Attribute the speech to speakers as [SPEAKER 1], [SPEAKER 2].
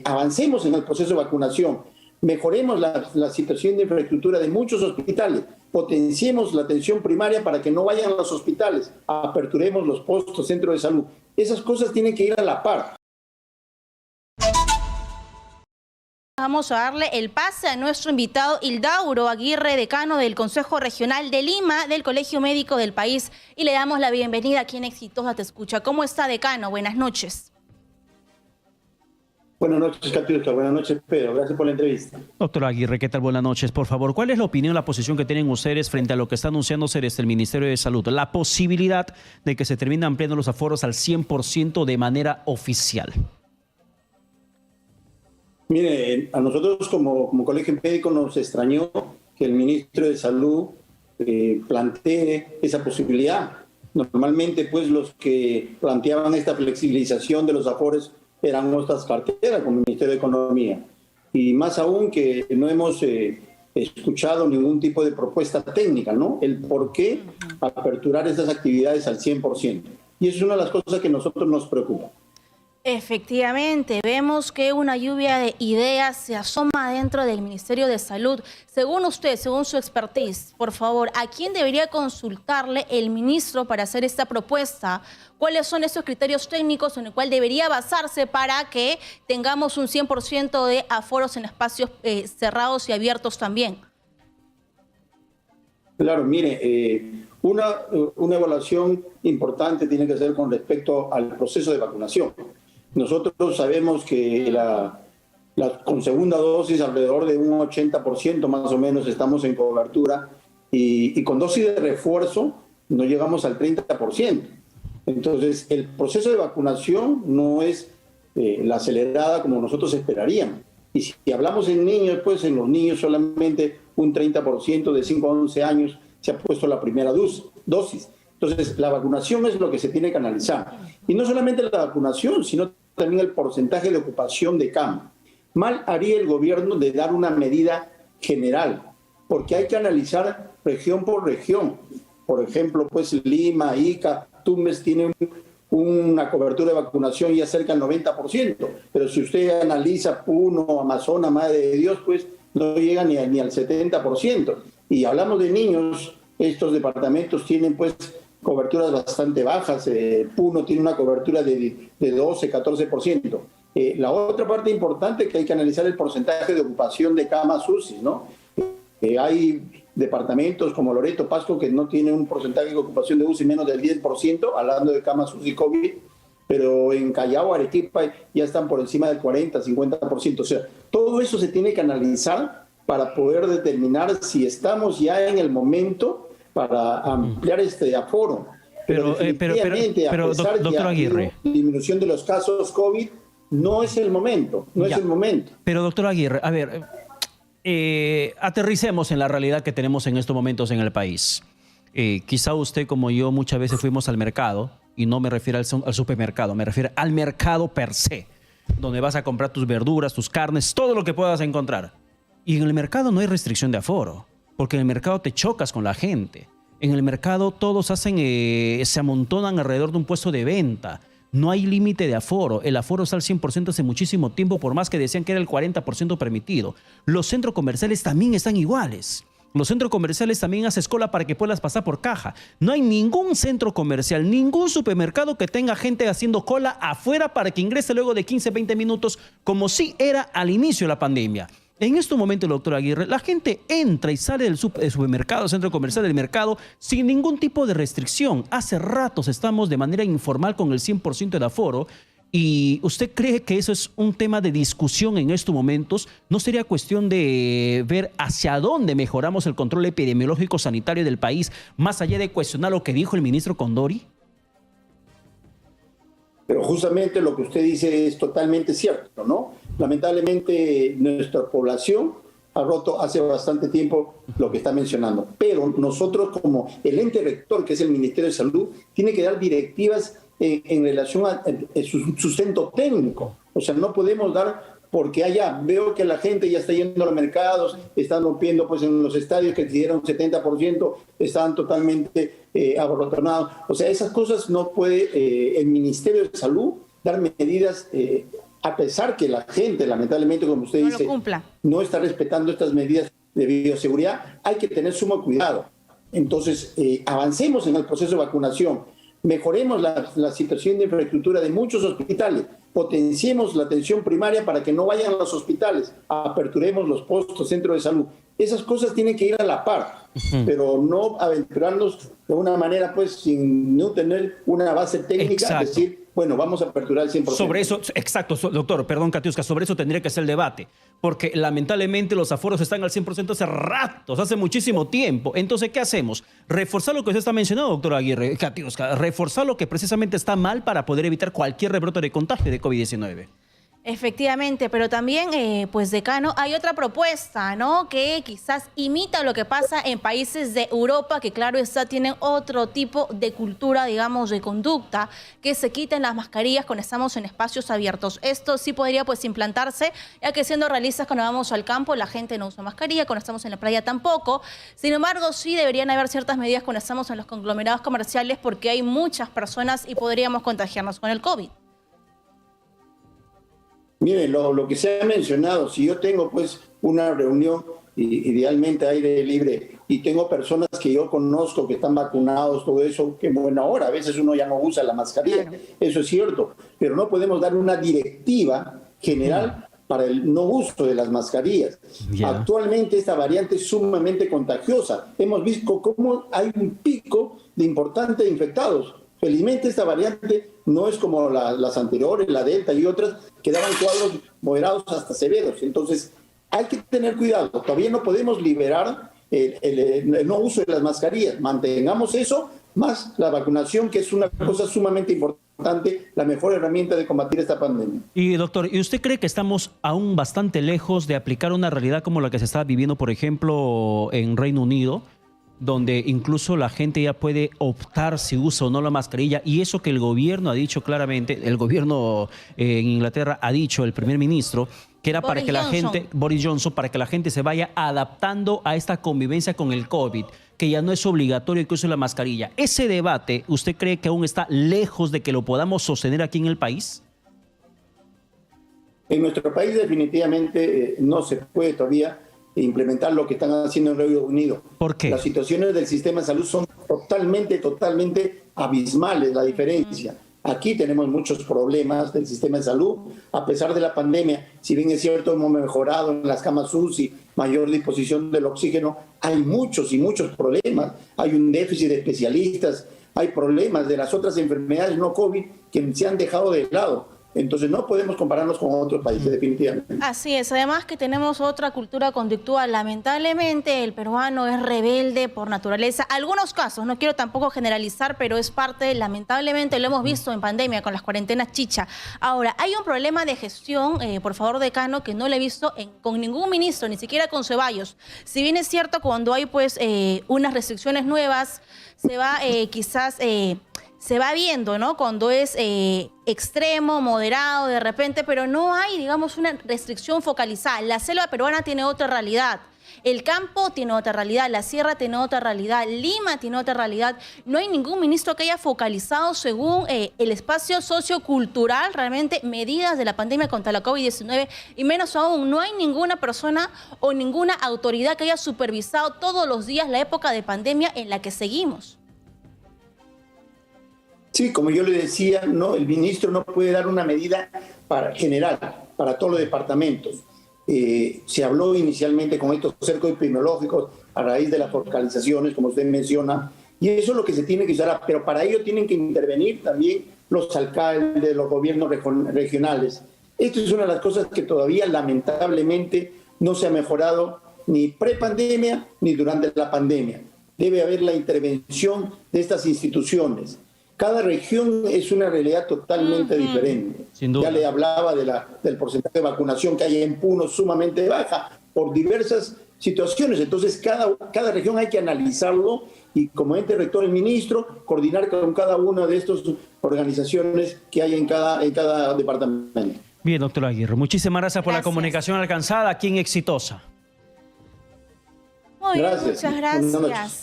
[SPEAKER 1] avancemos en el proceso de vacunación, mejoremos la situación de infraestructura de muchos hospitales, potenciemos la atención primaria para que no vayan a los hospitales, aperturemos los postos, centros de salud. Esas cosas tienen que ir a la par.
[SPEAKER 2] Vamos a darle el pase a nuestro invitado Hildauro Aguirre, decano del Consejo Regional de Lima, del Colegio Médico del país, y le damos la bienvenida aquí en Exitosa Te Escucha. ¿Cómo está, decano? Buenas noches.
[SPEAKER 1] Buenas noches, Catiusca. Buenas noches, Pedro. Gracias por la entrevista.
[SPEAKER 3] Doctor Aguirre, ¿qué tal? Buenas noches. Por favor, ¿cuál es la opinión, la posición que tienen ustedes frente a lo que está anunciándose desde el Ministerio de Salud? La posibilidad de que se terminen ampliando los aforos al 100% de manera oficial.
[SPEAKER 1] Mire, a nosotros como Colegio Médico nos extrañó que el ministro de Salud plantee esa posibilidad. Normalmente, pues, los que planteaban esta flexibilización de los aforos eran nuestras carteras como Ministerio de Economía. Y más aún que no hemos escuchado ningún tipo de propuesta técnica, ¿no? El por qué aperturar esas actividades al 100%. Y eso es una de las cosas que a nosotros nos preocupa.
[SPEAKER 2] Efectivamente, vemos que una lluvia de ideas se asoma dentro del Ministerio de Salud. Según usted, según su expertise, por favor, ¿a quién debería consultarle el ministro para hacer esta propuesta? ¿Cuáles son esos criterios técnicos en el cual debería basarse para que tengamos un 100% de aforos en espacios cerrados y abiertos también?
[SPEAKER 1] Claro, mire, una evaluación importante tiene que ser con respecto al proceso de vacunación. Nosotros sabemos que con segunda dosis alrededor de un 80% más o menos estamos en cobertura y con dosis de refuerzo no llegamos al 30%. Entonces, el proceso de vacunación no es la acelerada como nosotros esperaríamos. Y si hablamos en niños, pues en los niños solamente un 30% de 5 a 11 años se ha puesto la primera dosis. Entonces, la vacunación es lo que se tiene que analizar. Y no solamente la vacunación, sino también el porcentaje de ocupación de cama. Mal haría el gobierno de dar una medida general, porque hay que analizar región por región. Por ejemplo, pues Lima, Ica, Tumbes tienen una cobertura de vacunación ya cerca del 90%, pero si usted analiza Puno, Amazonas, Madre de Dios, pues no llega ni al 70%. Y hablamos de niños, estos departamentos tienen pues coberturas bastante bajas. Puno tiene una cobertura de 12, 14%. La otra parte importante que hay que analizar es el porcentaje de ocupación de camas UCI, ¿no? Hay departamentos como Loreto, Pasco, que no tienen un porcentaje de ocupación de UCI menos del 10%, hablando de camas UCI COVID, pero en Callao, Arequipa ya están por encima del 40, 50%. O sea, todo eso se tiene que analizar para poder determinar si estamos ya en el momento para ampliar este aforo. Pero
[SPEAKER 3] doctor Aguirre,
[SPEAKER 1] disminución de los casos COVID no es el momento, es el momento.
[SPEAKER 3] Pero doctor Aguirre, a ver, aterricemos en la realidad que tenemos en estos momentos en el país. Quizá usted como yo muchas veces fuimos al mercado, y no me refiero al supermercado, me refiero al mercado per se, donde vas a comprar tus verduras, tus carnes, todo lo que puedas encontrar. Y en el mercado no hay restricción de aforo, porque en el mercado te chocas con la gente. En el mercado todos se amontonan alrededor de un puesto de venta. No hay límite de aforo. El aforo está al 100% hace muchísimo tiempo, por más que decían que era el 40% permitido. Los centros comerciales también están iguales. Los centros comerciales también hacen cola para que puedas pasar por caja. No hay ningún centro comercial, ningún supermercado que tenga gente haciendo cola afuera para que ingrese luego de 15, 20 minutos, como si era al inicio de la pandemia. En este momento, doctor Aguirre, la gente entra y sale del supermercado, centro comercial, del mercado, sin ningún tipo de restricción. Hace ratos estamos de manera informal con el 100% de aforo. ¿Y usted cree que eso es un tema de discusión en estos momentos? ¿No sería cuestión de ver hacia dónde mejoramos el control epidemiológico sanitario del país, más allá de cuestionar lo que dijo el ministro Condori?
[SPEAKER 1] Pero justamente lo que usted dice es totalmente cierto, ¿no? Lamentablemente nuestra población ha roto hace bastante tiempo lo que está mencionando. Pero nosotros como el ente rector, que es el Ministerio de Salud, tiene que dar directivas en relación a su sustento técnico. O sea, no podemos dar porque veo que la gente ya está yendo a los mercados, están rompiendo pues en los estadios que dieron 70%, están totalmente abarrotados. O sea, esas cosas no puede el Ministerio de Salud dar medidas a pesar que la gente, lamentablemente, como usted
[SPEAKER 2] no
[SPEAKER 1] dice,
[SPEAKER 2] lo cumpla,
[SPEAKER 1] no está respetando estas medidas de bioseguridad, hay que tener sumo cuidado. Entonces, avancemos en el proceso de vacunación, mejoremos la situación de infraestructura de muchos hospitales, potenciemos la atención primaria para que no vayan a los hospitales, aperturemos los postos, centros de salud. Esas cosas tienen que ir a la par, pero no aventurarnos de una manera, pues, sin no tener una base técnica,
[SPEAKER 3] Exacto.
[SPEAKER 1] decir, bueno, vamos a aperturar el 100%.
[SPEAKER 3] Sobre eso, exacto, doctor, perdón, Katiuska, sobre eso tendría que ser el debate, porque lamentablemente los aforos están al 100% hace ratos, hace muchísimo tiempo. Entonces, ¿qué hacemos? Reforzar lo que usted está mencionando, doctor Aguirre, Katiuska, reforzar lo que precisamente está mal para poder evitar cualquier rebrote de contagio de COVID-19.
[SPEAKER 2] efectivamente, pero también, pues decano, hay otra propuesta, ¿no? Que quizás imita lo que pasa en países de Europa, que claro está, tienen otro tipo de cultura, digamos, de conducta, que se quiten las mascarillas cuando estamos en espacios abiertos. Esto sí podría, pues, implantarse, ya que siendo realistas, cuando vamos al campo, la gente no usa mascarilla, cuando estamos en la playa tampoco. Sin embargo, sí deberían haber ciertas medidas cuando estamos en los conglomerados comerciales, porque hay muchas personas y podríamos contagiarnos con el COVID.
[SPEAKER 1] Mire, lo que se ha mencionado, si yo tengo pues una reunión idealmente aire libre y tengo personas que yo conozco que están vacunados, todo eso, qué buena hora, a veces uno ya no usa la mascarilla,
[SPEAKER 2] Claro.
[SPEAKER 1] eso es cierto, pero no podemos dar una directiva general para el no uso de las mascarillas.
[SPEAKER 3] Ya.
[SPEAKER 1] Actualmente esta variante es sumamente contagiosa, hemos visto cómo hay un pico de importantes infectados. Felizmente esta variante no es como las anteriores, la Delta y otras, que daban cuadros moderados hasta severos. Entonces, hay que tener cuidado. Todavía no podemos liberar el no uso de las mascarillas. Mantengamos eso, más la vacunación, que es una cosa sumamente importante, la mejor herramienta de combatir esta pandemia.
[SPEAKER 3] Y doctor, ¿y usted cree que estamos aún bastante lejos de aplicar una realidad como la que se está viviendo, por ejemplo, en Reino Unido, donde incluso la gente ya puede optar si usa o no la mascarilla? Y eso que el gobierno ha dicho claramente, el gobierno en Inglaterra ha dicho, el primer ministro, que era para que la gente, Boris Johnson, para que la gente se vaya adaptando a esta convivencia con el COVID, que ya no es obligatorio que use la mascarilla. ¿Ese debate usted cree que aún está lejos de que lo podamos sostener aquí en el país?
[SPEAKER 1] En nuestro país definitivamente no se puede todavía implementar lo que están haciendo en Reino Unido.
[SPEAKER 3] ¿Por qué?
[SPEAKER 1] Las situaciones del sistema de salud son totalmente abismales, la diferencia. Aquí tenemos muchos problemas del sistema de salud, a pesar de la pandemia. Si bien es cierto, hemos mejorado en las camas UCI, mayor disposición del oxígeno, hay muchos y muchos problemas. Hay un déficit de especialistas, hay problemas de las otras enfermedades no COVID que se han dejado de lado. Entonces no podemos compararnos con otros países, definitivamente.
[SPEAKER 2] Así es, además que tenemos otra cultura conductual. Lamentablemente el peruano es rebelde por naturaleza. Algunos casos, no quiero tampoco generalizar, pero es parte, lamentablemente lo hemos visto en pandemia con las cuarentenas chicha. Ahora, hay un problema de gestión, por favor, decano, que no lo he visto con ningún ministro, ni siquiera con Ceballos. Si bien es cierto, cuando hay pues unas restricciones nuevas, se va quizás... se va viendo, ¿no? Cuando es extremo, moderado, de repente, pero no hay, digamos, una restricción focalizada. La selva peruana tiene otra realidad. El campo tiene otra realidad, la sierra tiene otra realidad, Lima tiene otra realidad. No hay ningún ministro que haya focalizado según el espacio sociocultural, realmente, medidas de la pandemia contra la COVID-19, y menos aún, no hay ninguna persona o ninguna autoridad que haya supervisado todos los días la época de pandemia en la que seguimos.
[SPEAKER 1] Sí, como yo le decía, no, el ministro no puede dar una medida general para todos los departamentos. Se habló inicialmente con estos cercos epidemiológicos a raíz de las focalizaciones, como usted menciona, y eso es lo que se tiene que usar, pero para ello tienen que intervenir también los alcaldes, los gobiernos regionales. Esto es una de las cosas que todavía lamentablemente no se ha mejorado ni prepandemia ni durante la pandemia. Debe haber la intervención de estas instituciones. Cada región es una realidad totalmente diferente.
[SPEAKER 3] Sin duda.
[SPEAKER 1] Ya le hablaba del porcentaje de vacunación que hay en Puno sumamente baja por diversas situaciones. Entonces, cada región hay que analizarlo y como ente rector el ministro, coordinar con cada una de estas organizaciones que hay en cada departamento.
[SPEAKER 3] Bien, doctor Aguirre, muchísimas gracias por la comunicación alcanzada aquí en Exitosa.
[SPEAKER 2] Muy bien,
[SPEAKER 1] Gracias.
[SPEAKER 2] muchas
[SPEAKER 1] Buenas noches.
[SPEAKER 2] gracias.